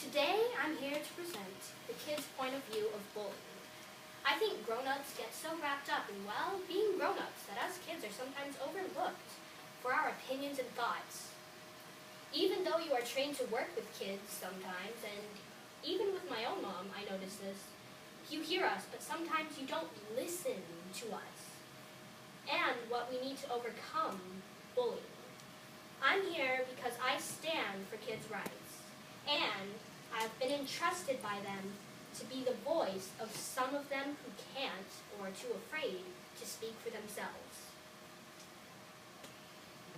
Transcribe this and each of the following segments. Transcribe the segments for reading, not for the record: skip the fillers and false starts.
Today, I'm here to present the kids' point of view of bullying. I think grown-ups get so wrapped up in, well, being grown-ups that us kids are sometimes overlooked for our opinions and thoughts. Even though you are trained to work with kids sometimes, and even with my own mom, I notice this, you hear us, but sometimes you don't listen to us and what we need to overcome bullying. I'm here because I stand for kids' rights, and I've been entrusted by them to be the voice of some of them who can't or are too afraid to speak for themselves.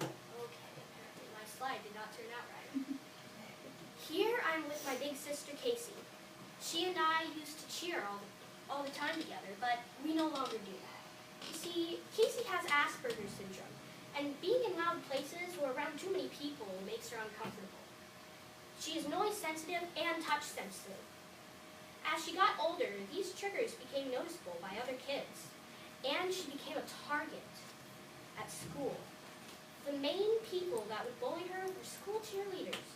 Okay, apparently my slide did not turn out right. Here I'm with my big sister Casey. She and I used to cheer all the time together, but we no longer do that. You see, Casey has Asperger's syndrome, and being in loud places or around too many people makes her uncomfortable. She is noise sensitive and touch sensitive. As she got older, these triggers became noticeable by other kids, and she became a target at school. The main people that would bully her were school cheerleaders.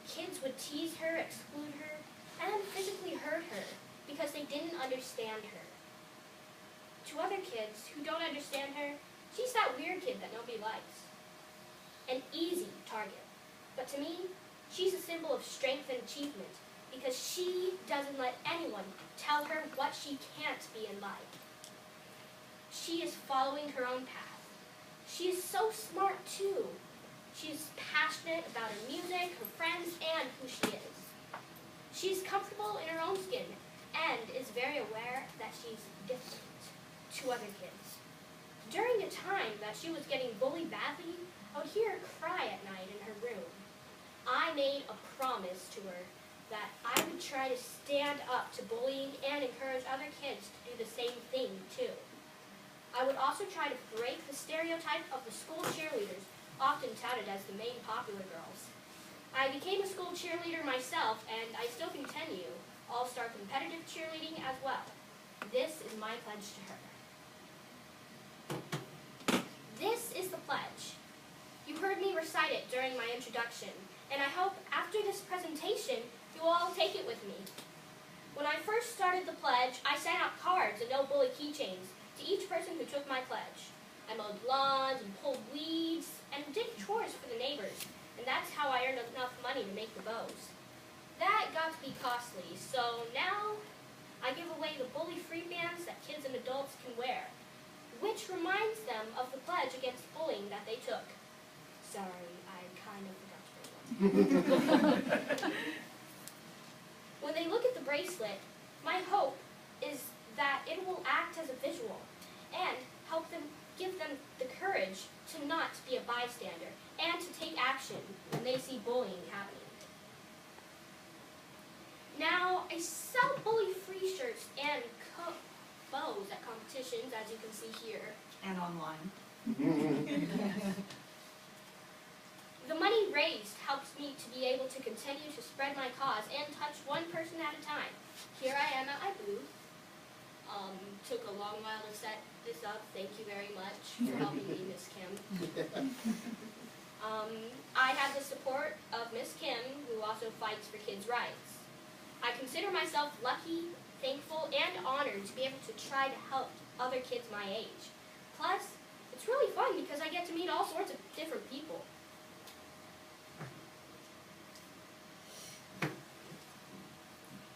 Kids would tease her, exclude her, and physically hurt her because they didn't understand her. To other kids who don't understand her, she's that weird kid that nobody likes. An easy target. But to me, she's a symbol of strength and achievement because she doesn't let anyone tell her what she can't be in life. She is following her own path. She is so smart too. She is passionate about her music, her friends, and who she is. She's comfortable in her own skin and is very aware that she's different to other kids. During the time that she was getting bullied badly, I would hear her cry at night in her room. I made a promise to her that I would try to stand up to bullying and encourage other kids to do the same thing too. I would also try to break the stereotype of the school cheerleaders, often touted as the main popular girls. I became a school cheerleader myself, and I still continue all-star competitive cheerleading as well. This is my pledge to her. This is the pledge. You heard me recite it during my introduction, and I hope after this presentation, you will all take it with me. When I first started the pledge, I sent out cards and no bully keychains to each person who took my pledge. I mowed lawns and pulled weeds and did chores for the neighbors, and that's how I earned enough money to make the bows. That got to be costly, so now I give away the bully-free bands that kids and adults can wear, which reminds them of the pledge against bullying that they took. Sorry, I kind of forgot to bring one. When they look at the bracelet, my hope is that it will act as a visual and help them, give them the courage to not be a bystander and to take action when they see bullying happening. Now, I sell bully-free shirts and bows at competitions, as you can see here. And online. The money raised helps me to be able to continue to spread my cause and touch one person at a time. Here I am at my booth. Took a long while to set this up. Thank you very much for helping me, Miss Kim. I have the support of Miss Kim, who also fights for kids' rights. I consider myself lucky, thankful, and honored to be able to try to help other kids my age. Plus, it's really fun because I get to meet all sorts of different people.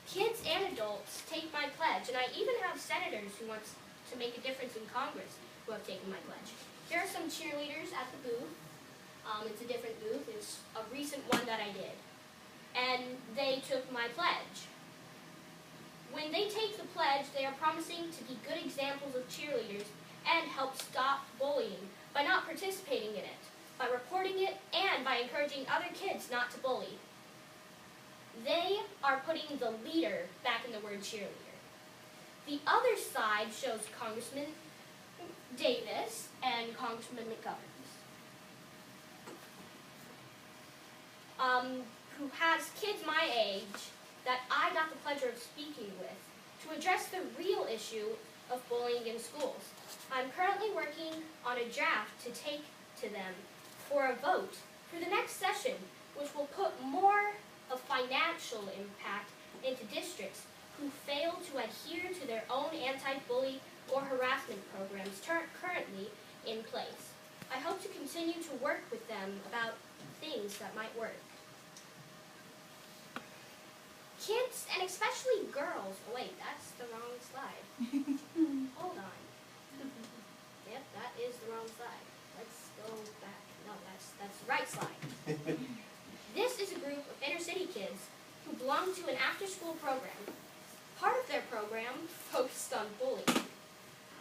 Kids and adults take my pledge, and I even have senators who want to make a difference in Congress who have taken my pledge. Here are some cheerleaders at the booth. It's a different booth. It's a recent one that I did. And they took my pledge. When they take the pledge, they are promising to be good examples of cheerleaders and help stop bullying by not participating in it, by reporting it, and by encouraging other kids not to bully. They are putting the leader back in the word cheerleader. The other side shows Congressman Davis and Congressman McGovern, who has kids my age that I got the pleasure of speaking with to address the real issue of bullying in schools. I'm currently working on a draft to take to them for a vote for the next session, which will put more of financial financial impact into districts who fail to adhere to their own anti-bully or harassment programs currently in place. I hope to continue to work with them about things that might work. Kids, and especially girls, oh wait, that's the wrong slide. Hold on. Yep, that is the wrong slide. Let's go back. No, that's the right slide. This is a group of inner city kids who belong to an after-school program. Part of their program focused on bullying.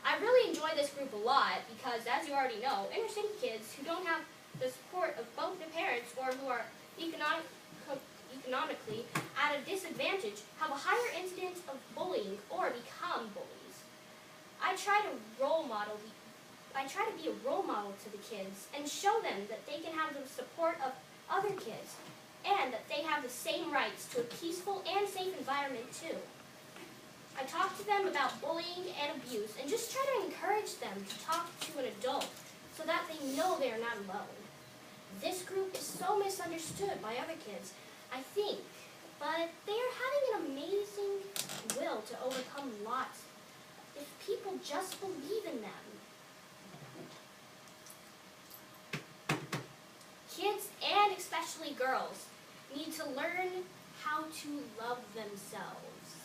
I really enjoy this group a lot because, as you already know, inner city kids who don't have the support of both their parents or who are economically at a disadvantage have a higher incidence of bullying or become bullies. I try to be a role model to the kids and show them that they can have the support of other kids and that they have the same rights to a peaceful and safe environment too. I talk to them about bullying and abuse and just try to encourage them to talk to an adult so that they know they are not alone. This group is so misunderstood by other kids, I think, but they are having an amazing will to overcome lots if people just believe in them. Kids, and especially girls, need to learn how to love themselves.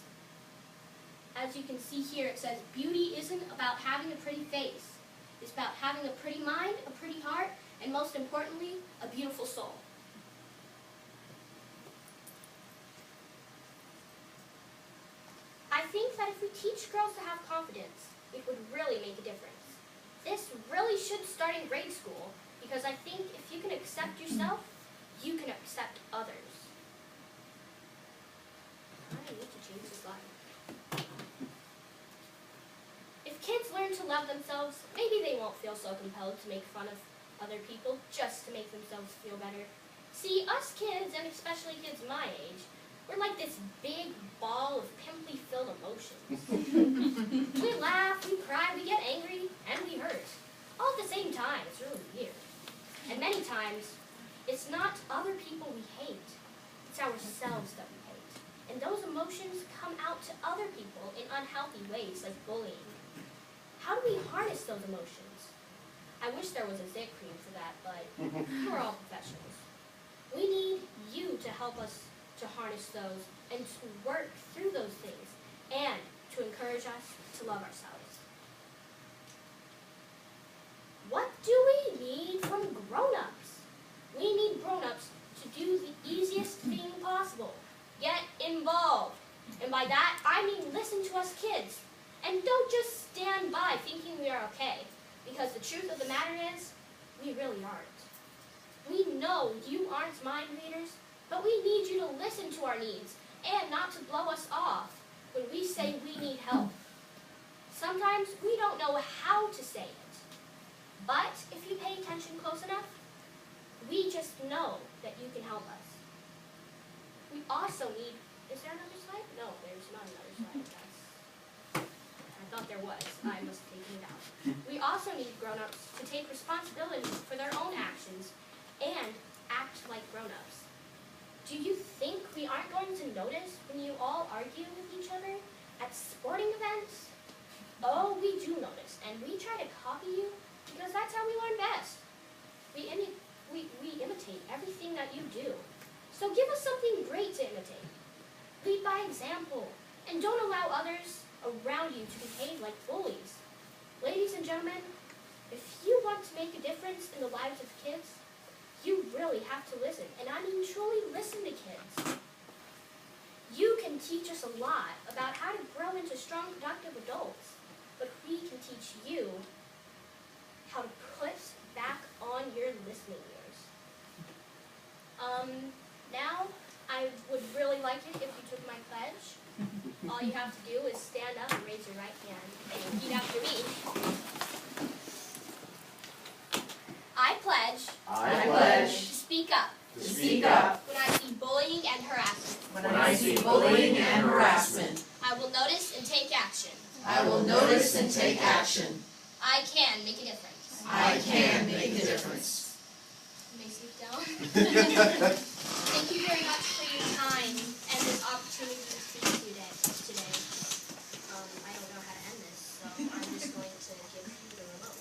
As you can see here, it says, beauty isn't about having a pretty face. It's about having a pretty mind, a pretty heart, and most importantly, a beautiful soul. I think that if we teach girls to have confidence, it would really make a difference. This really should start in grade school, because I think if you can accept yourself, you can accept others. I need to change the slide. If kids learn to love themselves, maybe they won't feel so compelled to make fun of other people just to make themselves feel better. See, us kids, and especially kids my age, we're like this big ball of pimply-filled emotions. We laugh, we cry, we get angry, and we hurt. All at the same time. It's really weird. And many times, it's not other people we hate. It's ourselves that we hate. And those emotions come out to other people in unhealthy ways, like bullying. How do we harness those emotions? I wish there was a Zit cream for that, but we're all professionals. We need you to help us to harness those and to work through those things and to encourage us to love ourselves. What do we need from grown-ups? We need grown-ups to do the easiest thing possible. Get involved. And by that, I mean listen to us kids. And don't just stand by thinking we are okay. Because the truth of the matter is, we really aren't. We know you aren't mind readers, but we need you to listen to our needs and not to blow us off when we say we need help. Sometimes we don't know how to say it. But if you pay attention close enough, we just know that you can help us. We also need, is there another slide? No, there's not another slide. I thought there was. I must have taken it out. We also need grown-ups to take responsibility for their own actions and act like grown-ups. Do you think we aren't going to notice when you all argue with each other at sporting events? Oh, we do notice, and we try to copy you because that's how we learn best. We imitate everything that you do. So give us something great to imitate. Lead by example, and don't allow others around you to behave like bullies. Ladies and gentlemen, if you want to make a difference in the lives of kids, you really have to listen, and I mean truly listen to kids. You can teach us a lot about how to grow into strong, productive adults, but we can teach you how to put back on your listening ears. Now, I would really like it if you took my pledge. All you have to do is stand up and raise your right hand and repeat after me. I pledge to speak up when I see bullying and harassment. I will notice and take action. I can make a difference. You may sit down. Thank you very much for your time. going to give you the remote.